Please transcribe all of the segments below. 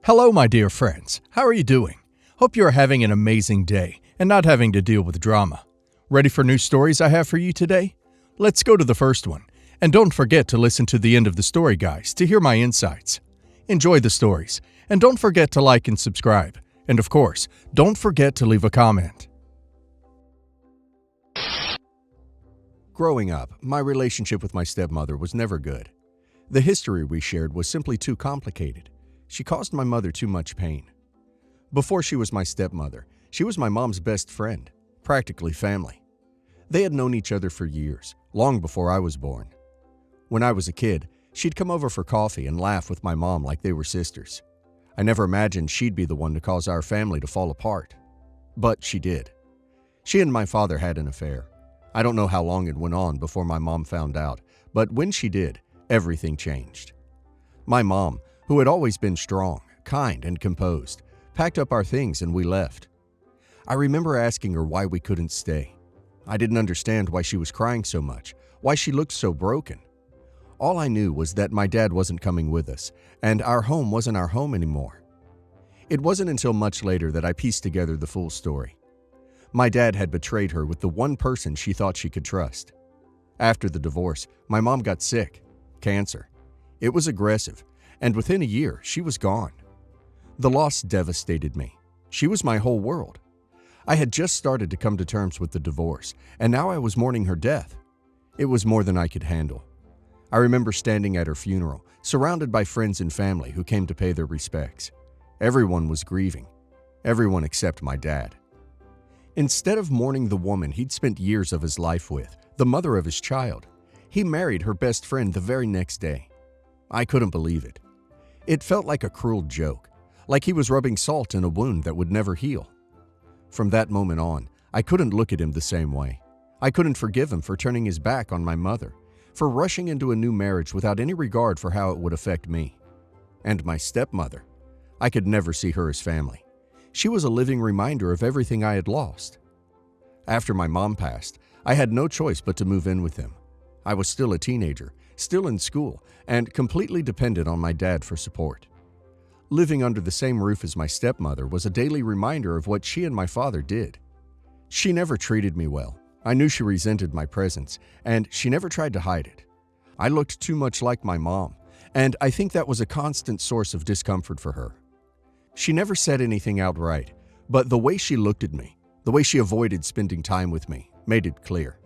Hello, my dear friends. How are you doing? Hope you are having an amazing day and not having to deal with drama. Ready for new stories I have for you today? Let's go to the first one. And don't forget to listen to the end of the story, guys, to hear my insights. Enjoy the stories, and don't forget to like and subscribe. And of course, don't forget to leave a comment. Growing up, my relationship with my stepmother was never good. The history we shared was simply too complicated. She caused my mother too much pain. Before she was my stepmother, she was my mom's best friend, practically family. They had known each other for years, long before I was born. When I was a kid, she'd come over for coffee and laugh with my mom like they were sisters. I never imagined she'd be the one to cause our family to fall apart. But she did. She and my father had an affair. I don't know how long it went on before my mom found out, but when she did, everything changed. My mom, who had always been strong, kind, and composed, packed up our things and we left. I remember asking her why we couldn't stay. I didn't understand why she was crying so much, why she looked so broken. All I knew was that my dad wasn't coming with us, and our home wasn't our home anymore. It wasn't until much later that I pieced together the full story. My dad had betrayed her with the one person she thought she could trust. After the divorce, my mom got sick, cancer. It was aggressive, and within a year, she was gone. The loss devastated me. She was my whole world. I had just started to come to terms with the divorce, and now I was mourning her death. It was more than I could handle. I remember standing at her funeral, surrounded by friends and family who came to pay their respects. Everyone was grieving. Everyone except my dad. Instead of mourning the woman he'd spent years of his life with, the mother of his child, he married her best friend the very next day. I couldn't believe it. It felt like a cruel joke, like he was rubbing salt in a wound that would never heal. From that moment on, I couldn't look at him the same way. I couldn't forgive him for turning his back on my mother, for rushing into a new marriage without any regard for how it would affect me. And my stepmother. I could never see her as family. She was a living reminder of everything I had lost. After my mom passed, I had no choice but to move in with him. I was still a teenager, still in school, and completely dependent on my dad for support. Living under the same roof as my stepmother was a daily reminder of what she and my father did. She never treated me well. I knew she resented my presence, and she never tried to hide it. I looked too much like my mom, and I think that was a constant source of discomfort for her. She never said anything outright, but the way she looked at me, the way she avoided spending time with me, made it clear.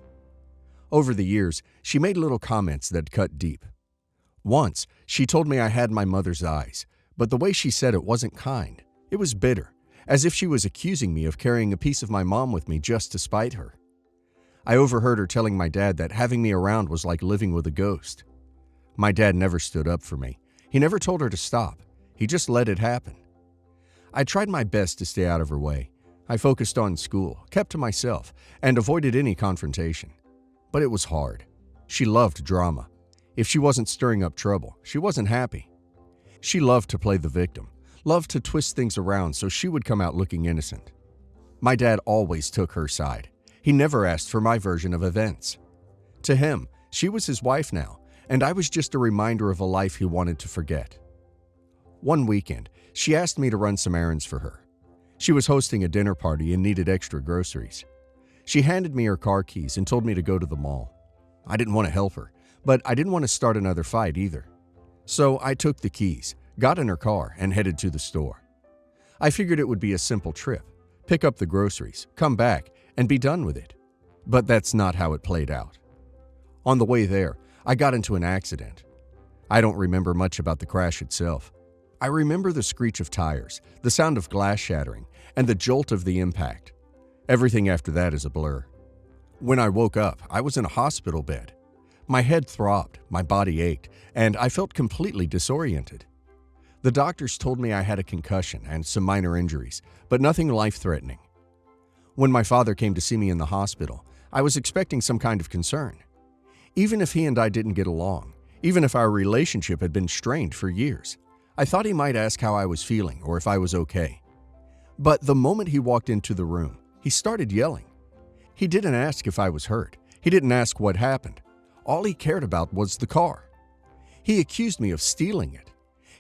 Over the years, she made little comments that cut deep. Once, she told me I had my mother's eyes, but the way she said it wasn't kind. It was bitter, as if she was accusing me of carrying a piece of my mom with me just to spite her. I overheard her telling my dad that having me around was like living with a ghost. My dad never stood up for me. He never told her to stop. He just let it happen. I tried my best to stay out of her way. I focused on school, kept to myself, and avoided any confrontation. But it was hard. She loved drama. If she wasn't stirring up trouble, she wasn't happy. She loved to play the victim, loved to twist things around so she would come out looking innocent. My dad always took her side. He never asked for my version of events. To him, she was his wife now, and I was just a reminder of a life he wanted to forget. One weekend, she asked me to run some errands for her. She was hosting a dinner party and needed extra groceries. She handed me her car keys and told me to go to the mall. I didn't want to help her, but I didn't want to start another fight either. So I took the keys, got in her car, and headed to the store. I figured it would be a simple trip, pick up the groceries, come back, and be done with it. But that's not how it played out. On the way there, I got into an accident. I don't remember much about the crash itself. I remember the screech of tires, the sound of glass shattering, and the jolt of the impact. Everything after that is a blur. When I woke up, I was in a hospital bed. My head throbbed, my body ached, and I felt completely disoriented. The doctors told me I had a concussion and some minor injuries, but nothing life-threatening. When my father came to see me in the hospital, I was expecting some kind of concern. Even if he and I didn't get along, even if our relationship had been strained for years, I thought he might ask how I was feeling or if I was okay. But the moment he walked into the room, he started yelling. He didn't ask if I was hurt. He didn't ask what happened. All he cared about was the car. He accused me of stealing it.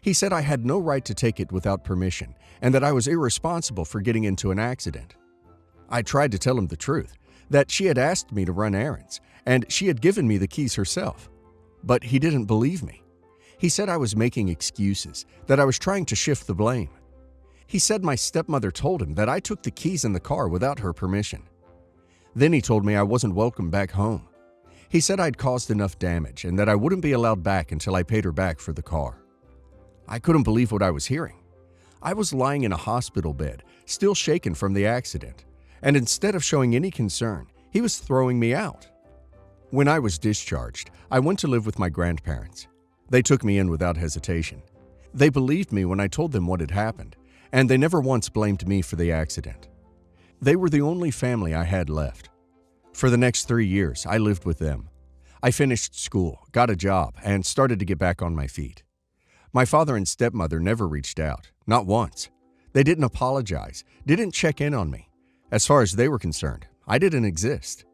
He said I had no right to take it without permission and that I was irresponsible for getting into an accident. I tried to tell him the truth, that she had asked me to run errands and she had given me the keys herself. But he didn't believe me. He said I was making excuses, that I was trying to shift the blame. He said my stepmother told him that I took the keys in the car without her permission. Then he told me I wasn't welcome back home. He said I'd caused enough damage and that I wouldn't be allowed back until I paid her back for the car. I couldn't believe what I was hearing. I was lying in a hospital bed, still shaken from the accident, and instead of showing any concern, he was throwing me out. When I was discharged, I went to live with my grandparents. They took me in without hesitation. They believed me when I told them what had happened, and they never once blamed me for the accident. They were the only family I had left. For the next 3 years, I lived with them. I finished school, got a job, and started to get back on my feet. My father and stepmother never reached out, not once. They didn't apologize, didn't check in on me. As far as they were concerned, I didn't exist.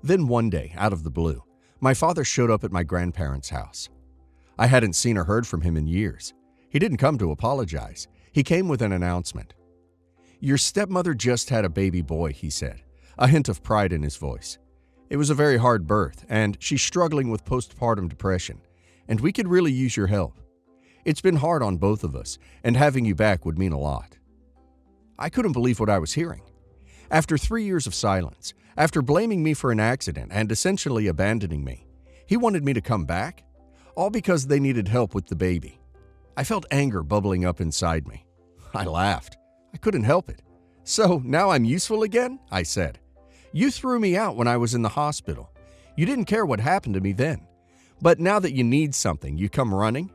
Then one day, out of the blue, my father showed up at my grandparents' house. I hadn't seen or heard from him in years. He didn't come to apologize. He came with an announcement. "Your stepmother just had a baby boy," he said, a hint of pride in his voice. "It was a very hard birth, and she's struggling with postpartum depression, and we could really use your help. It's been hard on both of us, and having you back would mean a lot." I couldn't believe what I was hearing. After 3 years of silence, after blaming me for an accident and essentially abandoning me, he wanted me to come back? All because they needed help with the baby. I felt anger bubbling up inside me. I laughed. I couldn't help it. "So now I'm useful again?" I said. "You threw me out when I was in the hospital. You didn't care what happened to me then. But now that you need something, you come running?"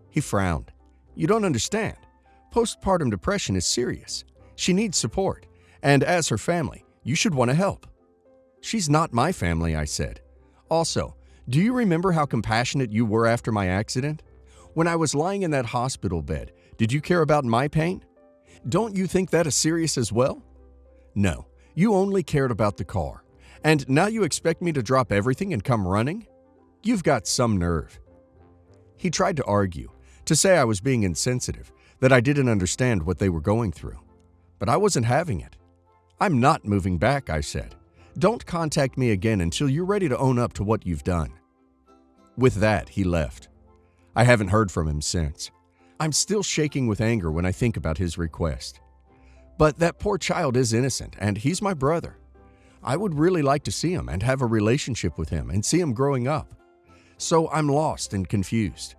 He frowned. "You don't understand. Postpartum depression is serious. She needs support. And as her family, you should want to help." "She's not my family," I said. "Also, do you remember how compassionate you were after my accident? When I was lying in that hospital bed, did you care about my pain? Don't you think that is serious as well? No, you only cared about the car. And now you expect me to drop everything and come running? You've got some nerve." He tried to argue, to say I was being insensitive, that I didn't understand what they were going through. But I wasn't having it. "I'm not moving back," I said. "Don't contact me again until you're ready to own up to what you've done." With that, he left. I haven't heard from him since. I'm still shaking with anger when I think about his request. But that poor child is innocent, and he's my brother. I would really like to see him and have a relationship with him and see him growing up. So I'm lost and confused.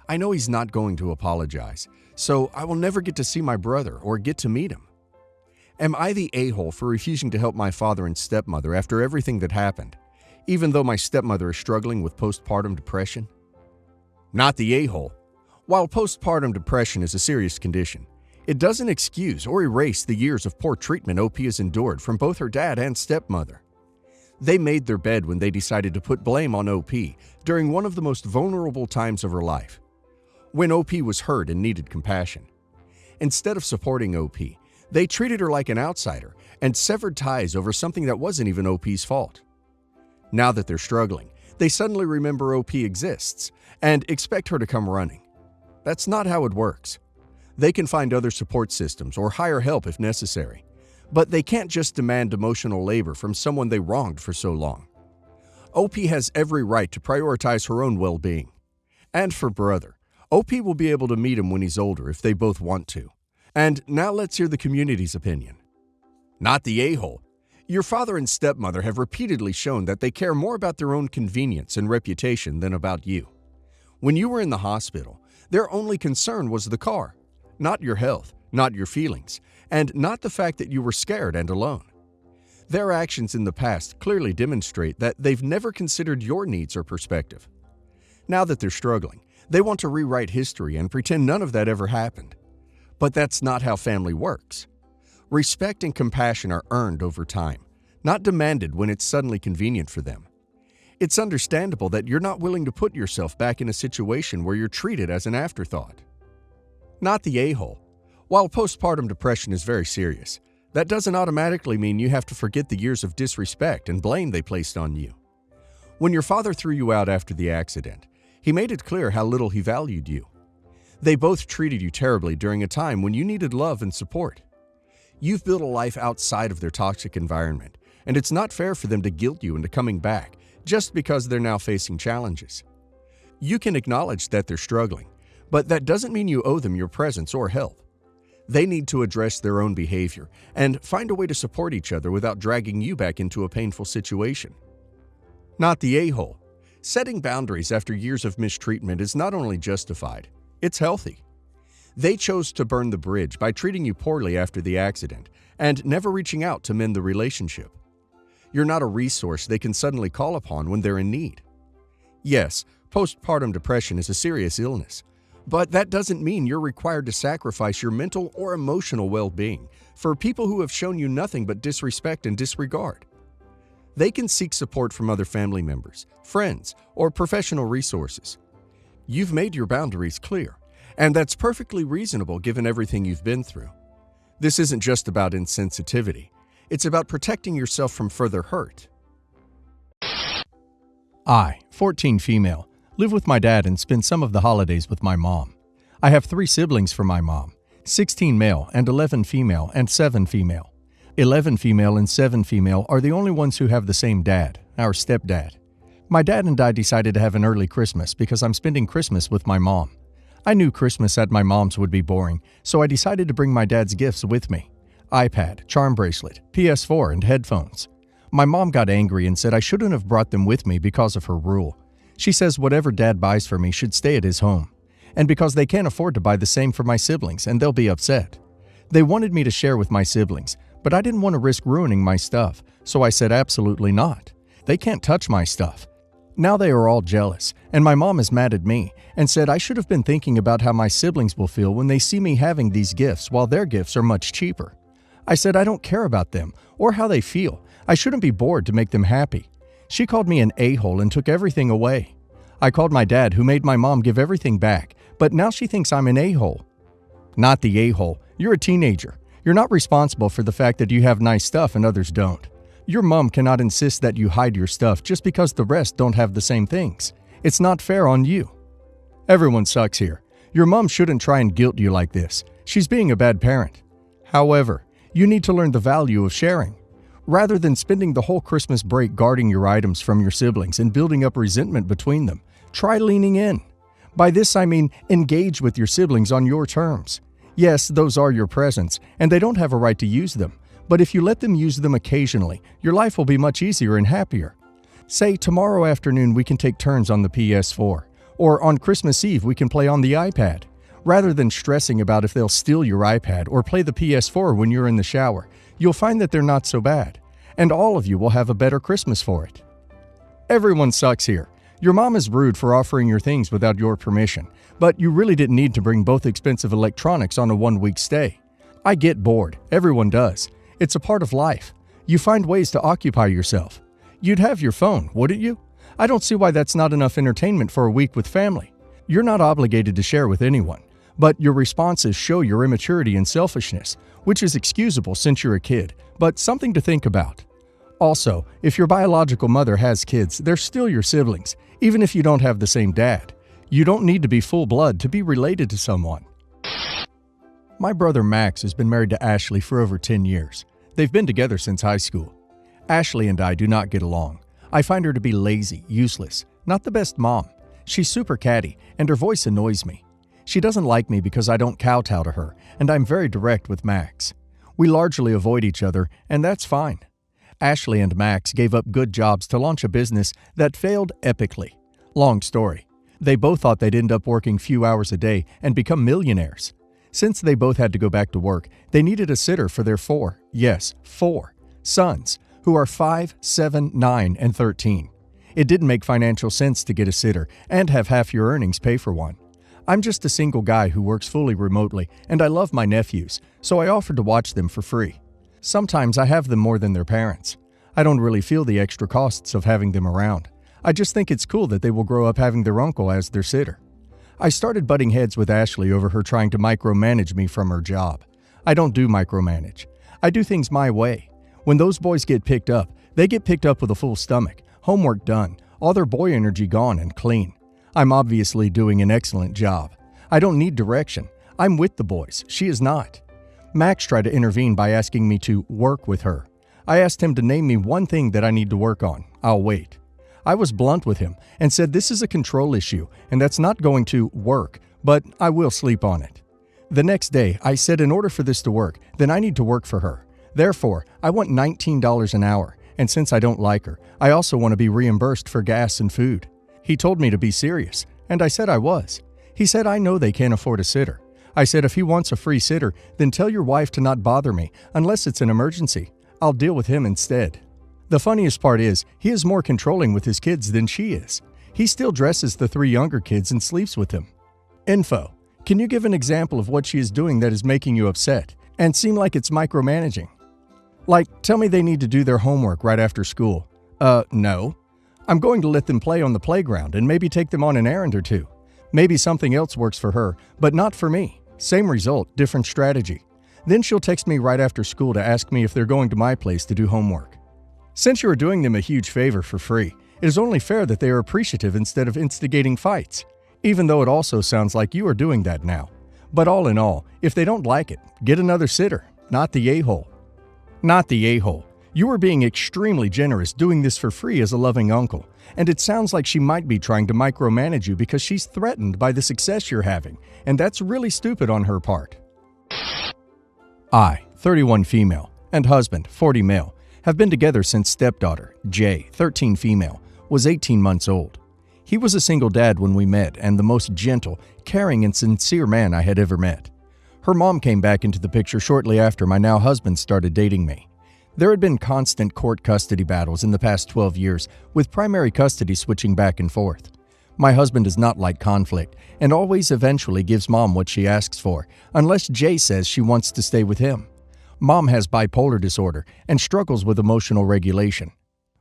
I know he's not going to apologize, so I will never get to see my brother or get to meet him. Am I the a-hole for refusing to help my father and stepmother after everything that happened, even though my stepmother is struggling with postpartum depression? Not the a-hole. While postpartum depression is a serious condition, it doesn't excuse or erase the years of poor treatment OP has endured from both her dad and stepmother. They made their bed when they decided to put blame on OP during one of the most vulnerable times of her life, when OP was hurt and needed compassion. Instead of supporting OP, they treated her like an outsider and severed ties over something that wasn't even OP's fault. Now that they're struggling, they suddenly remember OP exists and expect her to come running. That's not how it works. They can find other support systems or hire help if necessary, but they can't just demand emotional labor from someone they wronged for so long. OP has every right to prioritize her own well-being. And for brother, OP will be able to meet him when he's older if they both want to. And now let's hear the community's opinion. Not the a-hole. Your father and stepmother have repeatedly shown that they care more about their own convenience and reputation than about you. When you were in the hospital, their only concern was the car, not your health, not your feelings, and not the fact that you were scared and alone. Their actions in the past clearly demonstrate that they've never considered your needs or perspective. Now that they're struggling, they want to rewrite history and pretend none of that ever happened. But that's not how family works. Respect and compassion are earned over time, not demanded when it's suddenly convenient for them. It's understandable that you're not willing to put yourself back in a situation where you're treated as an afterthought. Not the a-hole. While postpartum depression is very serious, that doesn't automatically mean you have to forget the years of disrespect and blame they placed on you. When your father threw you out after the accident, he made it clear how little he valued you. They both treated you terribly during a time when you needed love and support. You've built a life outside of their toxic environment, and it's not fair for them to guilt you into coming back just because they're now facing challenges. You can acknowledge that they're struggling, but that doesn't mean you owe them your presence or help. They need to address their own behavior and find a way to support each other without dragging you back into a painful situation. Not the a-hole. Setting boundaries after years of mistreatment is not only justified, it's healthy. They chose to burn the bridge by treating you poorly after the accident and never reaching out to mend the relationship. You're not a resource they can suddenly call upon when they're in need. Yes, postpartum depression is a serious illness, but that doesn't mean you're required to sacrifice your mental or emotional well-being for people who have shown you nothing but disrespect and disregard. They can seek support from other family members, friends, or professional resources. You've made your boundaries clear, and that's perfectly reasonable given everything you've been through. This isn't just about insensitivity. It's about protecting yourself from further hurt. I, 14 female, live with my dad and spend some of the holidays with my mom. I have 3 siblings from my mom, 16 male and 11 female and 7 female. 11 female and 7 female are the only ones who have the same dad, our stepdad. My dad and I decided to have an early Christmas because I'm spending Christmas with my mom. I knew Christmas at my mom's would be boring, so I decided to bring my dad's gifts with me: iPad, charm bracelet, PS4, and headphones. My mom got angry and said I shouldn't have brought them with me because of her rule. She says whatever dad buys for me should stay at his home, and because they can't afford to buy the same for my siblings and they'll be upset. They wanted me to share with my siblings, but I didn't want to risk ruining my stuff, so I said absolutely not. They can't touch my stuff. Now they are all jealous, and my mom is mad at me and said I should have been thinking about how my siblings will feel when they see me having these gifts while their gifts are much cheaper. I said I don't care about them or how they feel. I shouldn't be bored to make them happy. She called me an a-hole and took everything away. I called my dad, who made my mom give everything back, but now she thinks I'm an a-hole. Not the a-hole. You're a teenager. You're not responsible for the fact that you have nice stuff and others don't. Your mom cannot insist that you hide your stuff just because the rest don't have the same things. It's not fair on you. Everyone sucks here. Your mom shouldn't try and guilt you like this. She's being a bad parent. However, you need to learn the value of sharing. Rather than spending the whole Christmas break guarding your items from your siblings and building up resentment between them, try leaning in. By this I mean engage with your siblings on your terms. Yes, those are your presents, and they don't have a right to use them. But if you let them use them occasionally, your life will be much easier and happier. Say tomorrow afternoon we can take turns on the PS4, or on Christmas Eve we can play on the iPad. Rather than stressing about if they'll steal your iPad or play the PS4 when you're in the shower, you'll find that they're not so bad, and all of you will have a better Christmas for it. Everyone sucks here. Your mom is rude for offering your things without your permission, but you really didn't need to bring both expensive electronics on a 1-week stay. I get bored. Everyone does. It's a part of life. You find ways to occupy yourself. You'd have your phone, wouldn't you? I don't see why that's not enough entertainment for a week with family. You're not obligated to share with anyone, but your responses show your immaturity and selfishness, which is excusable since you're a kid, but something to think about. Also, if your biological mother has kids, they're still your siblings, even if you don't have the same dad. You don't need to be full blood to be related to someone. My brother Max has been married to Ashley for over 10 years. They've been together since high school. Ashley and I do not get along. I find her to be lazy, useless, not the best mom. She's super catty, and her voice annoys me. She doesn't like me because I don't kowtow to her, and I'm very direct with Max. We largely avoid each other, and that's fine. Ashley and Max gave up good jobs to launch a business that failed epically. Long story. They both thought they'd end up working few hours a day and become millionaires. Since they both had to go back to work, they needed a sitter for their 4 sons, who are 5, 7, 9, and 13. It didn't make financial sense to get a sitter and have half your earnings pay for one. I'm just a single guy who works fully remotely, and I love my nephews, so I offered to watch them for free. Sometimes I have them more than their parents. I don't really feel the extra costs of having them around. I just think it's cool that they will grow up having their uncle as their sitter. I started butting heads with Ashley over her trying to micromanage me from her job. I don't do micromanage. I do things my way. When those boys get picked up, they get picked up with a full stomach, homework done, all their boy energy gone and clean. I'm obviously doing an excellent job. I don't need direction. I'm with the boys. She is not. Max tried to intervene by asking me to work with her. I asked him to name me one thing that I need to work on. I'll wait. I was blunt with him and said this is a control issue and that's not going to work, but I will sleep on it. The next day, I said in order for this to work, then I need to work for her. Therefore, I want $19 an hour, and since I don't like her, I also want to be reimbursed for gas and food. He told me to be serious, and I said I was. He said I know they can't afford a sitter. I said if he wants a free sitter, then tell your wife to not bother me unless it's an emergency. I'll deal with him instead. The funniest part is, he is more controlling with his kids than she is. He still dresses the 3 younger kids and sleeps with them. Info. Can you give an example of what she is doing that is making you upset and seem like it's micromanaging? Like, tell me they need to do their homework right after school. No. I'm going to let them play on the playground and maybe take them on an errand or two. Maybe something else works for her, but not for me. Same result, different strategy. Then she'll text me right after school to ask me if they're going to my place to do homework. Since you are doing them a huge favor for free, it is only fair that they are appreciative instead of instigating fights. Even though it also sounds like you are doing that now. But all in all, if they don't like it, get another sitter, not the a-hole. Not the a-hole. You are being extremely generous doing this for free as a loving uncle, and it sounds like she might be trying to micromanage you because she's threatened by the success you're having, and that's really stupid on her part. I, 31 female, and husband, 40 male, have been together since stepdaughter, J, 13 female, was 18 months old. He was a single dad when we met and the most gentle, caring, and sincere man I had ever met. Her mom came back into the picture shortly after my now husband started dating me. There had been constant court custody battles in the past 12 years, with primary custody switching back and forth. My husband does not like conflict and always eventually gives mom what she asks for, unless Jay says she wants to stay with him. Mom has bipolar disorder and struggles with emotional regulation.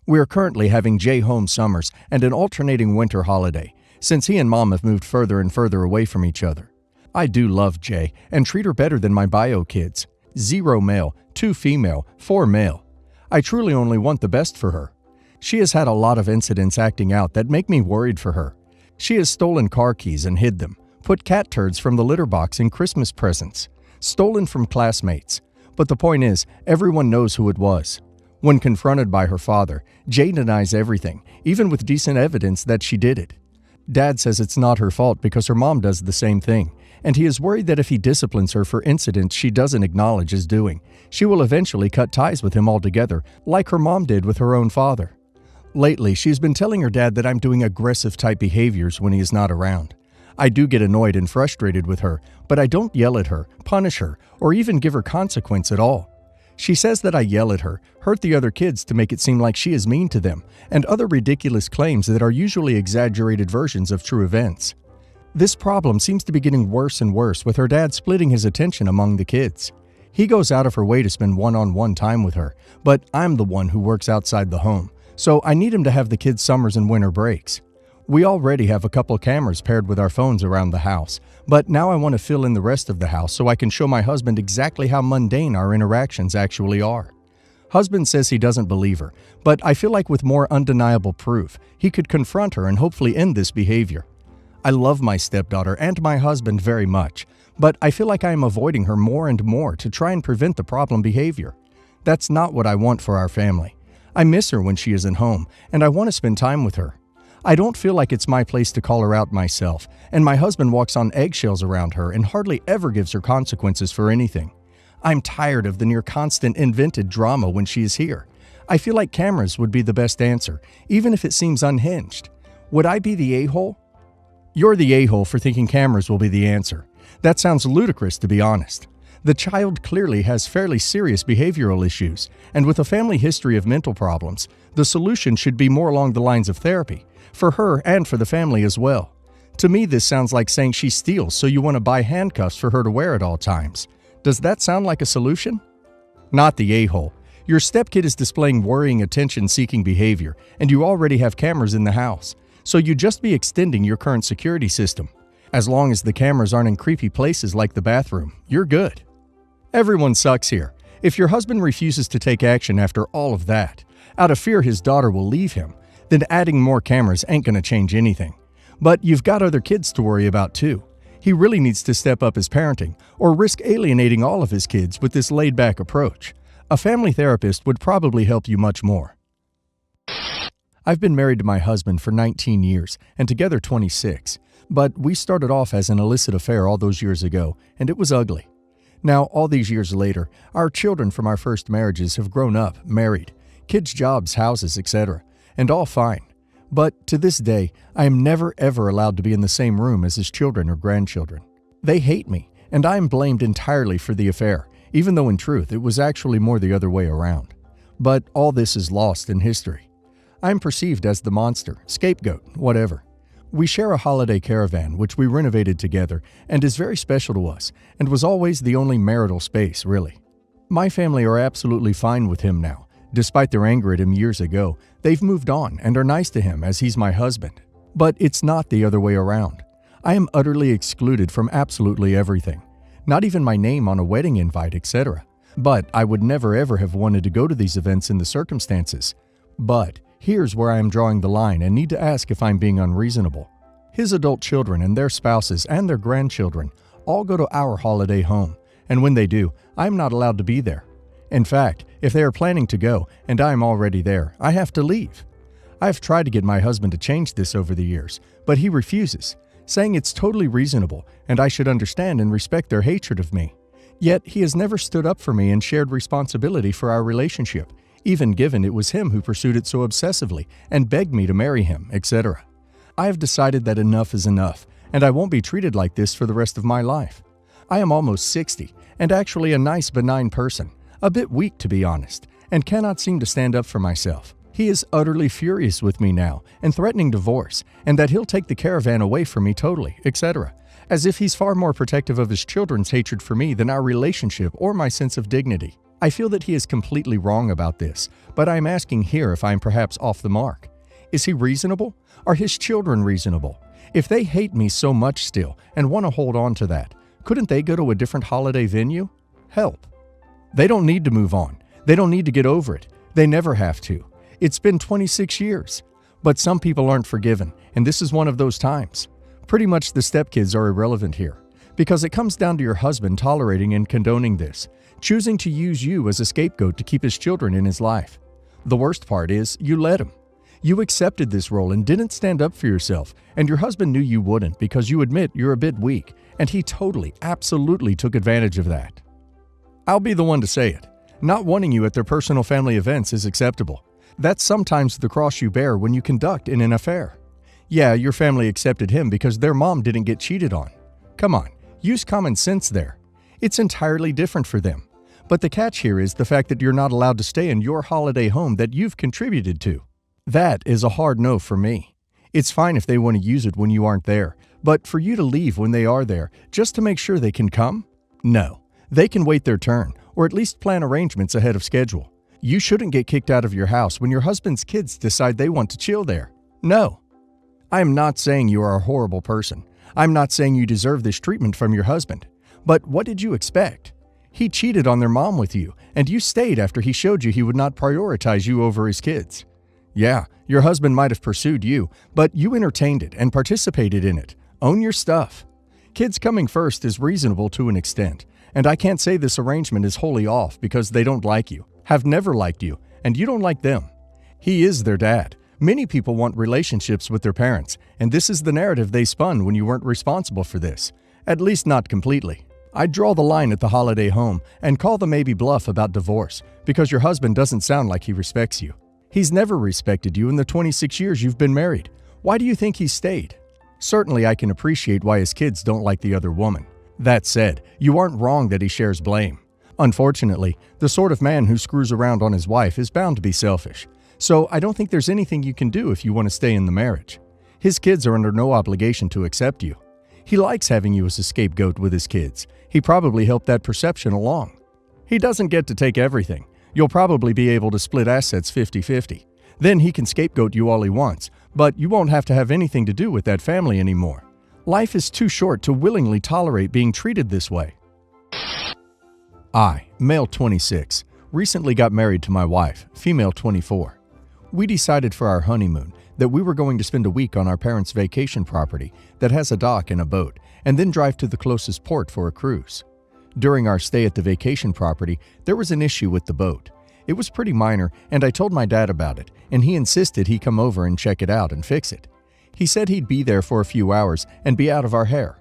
We are currently having Jay home summers and an alternating winter holiday, since he and Mom have moved further and further away from each other. I do love Jay and treat her better than my bio kids. 0 male, 2 female, 4 male. I truly only want the best for her. She has had a lot of incidents acting out that make me worried for her. She has stolen car keys and hid them, put cat turds from the litter box in Christmas presents, stolen from classmates. But the point is, everyone knows who it was. When confronted by her father, Jay denies everything, even with decent evidence that she did it. Dad says it's not her fault because her mom does the same thing, and he is worried that if he disciplines her for incidents she doesn't acknowledge as doing, she will eventually cut ties with him altogether, like her mom did with her own father. Lately, she's been telling her dad that I'm doing aggressive-type behaviors when he is not around. I do get annoyed and frustrated with her, but I don't yell at her, punish her, or even give her consequence at all. She says that I yell at her, hurt the other kids to make it seem like she is mean to them, and other ridiculous claims that are usually exaggerated versions of true events. This problem seems to be getting worse and worse with her dad splitting his attention among the kids. He goes out of her way to spend one-on-one time with her, but I'm the one who works outside the home, so I need him to have the kids' summers and winter breaks. We already have a couple cameras paired with our phones around the house, but now I want to fill in the rest of the house so I can show my husband exactly how mundane our interactions actually are. Husband says he doesn't believe her, but I feel like with more undeniable proof, he could confront her and hopefully end this behavior. I love my stepdaughter and my husband very much, but I feel like I am avoiding her more and more to try and prevent the problem behavior. That's not what I want for our family. I miss her when she isn't home, and I want to spend time with her. I don't feel like it's my place to call her out myself, and my husband walks on eggshells around her and hardly ever gives her consequences for anything. I'm tired of the near constant invented drama when she is here. I feel like cameras would be the best answer, even if it seems unhinged. Would I be the a-hole? You're the a-hole for thinking cameras will be the answer. That sounds ludicrous, to be honest. The child clearly has fairly serious behavioral issues, and with a family history of mental problems, the solution should be more along the lines of therapy, for her and for the family as well. To me, this sounds like saying she steals, so you want to buy handcuffs for her to wear at all times. Does that sound like a solution? Not the a-hole. Your stepkid is displaying worrying attention-seeking behavior, and you already have cameras in the house, so you'd just be extending your current security system. As long as the cameras aren't in creepy places like the bathroom, you're good. Everyone sucks here. If your husband refuses to take action after all of that, out of fear his daughter will leave him, then adding more cameras ain't gonna change anything. But you've got other kids to worry about too. He really needs to step up his parenting or risk alienating all of his kids with this laid-back approach. A family therapist would probably help you much more. I've been married to my husband for 19 years and together 26, but we started off as an illicit affair all those years ago, and it was ugly. Now, all these years later, our children from our first marriages have grown up, married, kids' jobs, houses, etc., and all fine. But to this day, I am never ever allowed to be in the same room as his children or grandchildren. They hate me, and I am blamed entirely for the affair, even though in truth it was actually more the other way around. But all this is lost in history. I am perceived as the monster, scapegoat, whatever. We share a holiday caravan, which we renovated together, and is very special to us, and was always the only marital space, really. My family are absolutely fine with him now. Despite their anger at him years ago, they've moved on and are nice to him as he's my husband. But it's not the other way around. I am utterly excluded from absolutely everything. Not even my name on a wedding invite, etc. But I would never ever have wanted to go to these events in the circumstances. But here's where I am drawing the line and need to ask if I'm being unreasonable. His adult children and their spouses and their grandchildren all go to our holiday home, and when they do, I'm not allowed to be there. In fact, if they are planning to go and I'm already there, I have to leave. I've tried to get my husband to change this over the years, but he refuses, saying it's totally reasonable and I should understand and respect their hatred of me. Yet he has never stood up for me and shared responsibility for our relationship, even given it was him who pursued it so obsessively and begged me to marry him, etc. I have decided that enough is enough, and I won't be treated like this for the rest of my life. I am almost 60, and actually a nice, benign person, a bit weak to be honest, and cannot seem to stand up for myself. He is utterly furious with me now and threatening divorce, and that he'll take the caravan away from me totally, etc., as if he's far more protective of his children's hatred for me than our relationship or my sense of dignity. I feel that he is completely wrong about this, but I am asking here if I am perhaps off the mark. Is he reasonable? Are his children reasonable? If they hate me so much still and want to hold on to that, couldn't they go to a different holiday venue? Help. They don't need to move on. They don't need to get over it. They never have to. It's been 26 years. But some people aren't forgiven, and this is one of those times. Pretty much the stepkids are irrelevant here, because it comes down to your husband tolerating and condoning this, choosing to use you as a scapegoat to keep his children in his life. The worst part is, you let him. You accepted this role and didn't stand up for yourself, and your husband knew you wouldn't because you admit you're a bit weak, and he totally, absolutely took advantage of that. I'll be the one to say it. Not wanting you at their personal family events is acceptable. That's sometimes the cross you bear when you conduct in an affair. Yeah, your family accepted him because their mom didn't get cheated on. Come on, use common sense there. It's entirely different for them. But the catch here is the fact that you're not allowed to stay in your holiday home that you've contributed to. That is a hard no for me. It's fine if they want to use it when you aren't there, but for you to leave when they are there just to make sure they can come? No. They can wait their turn, or at least plan arrangements ahead of schedule. You shouldn't get kicked out of your house when your husband's kids decide they want to chill there. No. I am not saying you are a horrible person. I'm not saying you deserve this treatment from your husband. But what did you expect? He cheated on their mom with you, and you stayed after he showed you he would not prioritize you over his kids. Yeah, your husband might have pursued you, but you entertained it and participated in it. Own your stuff. Kids coming first is reasonable to an extent, and I can't say this arrangement is wholly off because they don't like you, have never liked you, and you don't like them. He is their dad. Many people want relationships with their parents, and this is the narrative they spun when you weren't responsible for this. At least not completely. I'd draw the line at the holiday home and call the maybe bluff about divorce because your husband doesn't sound like he respects you. He's never respected you in the 26 years you've been married. Why do you think he stayed? Certainly I can appreciate why his kids don't like the other woman. That said, you aren't wrong that he shares blame. Unfortunately, the sort of man who screws around on his wife is bound to be selfish. So I don't think there's anything you can do if you want to stay in the marriage. His kids are under no obligation to accept you. He likes having you as a scapegoat with his kids. He probably helped that perception along. He doesn't get to take everything. You'll probably be able to split assets 50-50. Then he can scapegoat you all he wants, but you won't have to have anything to do with that family anymore. Life is too short to willingly tolerate being treated this way. I, male 26, recently got married to my wife, female 24. We decided for our honeymoon that we were going to spend a week on our parents' vacation property that has a dock and a boat, and then drive to the closest port for a cruise. During our stay at the vacation property, there was an issue with the boat. It was pretty minor, and I told my dad about it, and he insisted he come over and check it out and fix it. He said he'd be there for a few hours and be out of our hair.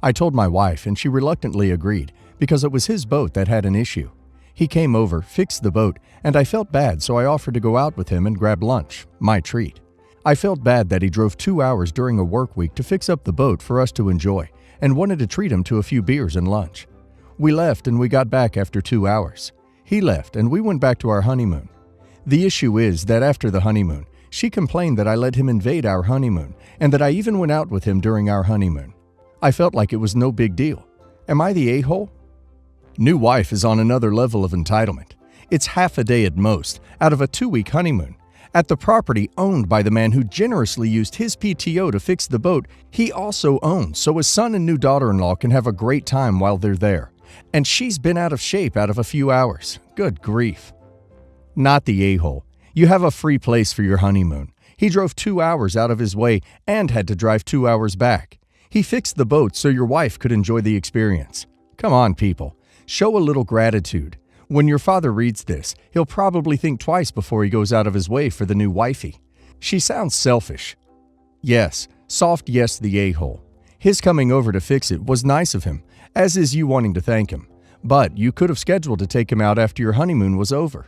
I told my wife, and she reluctantly agreed, because it was his boat that had an issue. He came over, fixed the boat, and I felt bad, so I offered to go out with him and grab lunch, my treat. I felt bad that he drove 2 hours during a work week to fix up the boat for us to enjoy, and wanted to treat him to a few beers and lunch. We left and we got back after 2 hours. He left and we went back to our honeymoon. The issue is that after the honeymoon, she complained that I let him invade our honeymoon and that I even went out with him during our honeymoon. I felt like it was no big deal. Am I the a-hole? New wife is on another level of entitlement. It's half a day at most, out of a 2-week honeymoon, at the property owned by the man who generously used his PTO to fix the boat he also owns so his son and new daughter-in-law can have a great time while they're there. And she's been out of shape out of a few hours. Good grief. Not the a-hole. You have a free place for your honeymoon. He drove 2 hours out of his way and had to drive 2 hours back. He fixed the boat so your wife could enjoy the experience. Come on, people. Show a little gratitude. When your father reads this, he'll probably think twice before he goes out of his way for the new wifey. She sounds selfish. Yes, soft yes the a-hole. His coming over to fix it was nice of him, as is you wanting to thank him. But you could have scheduled to take him out after your honeymoon was over.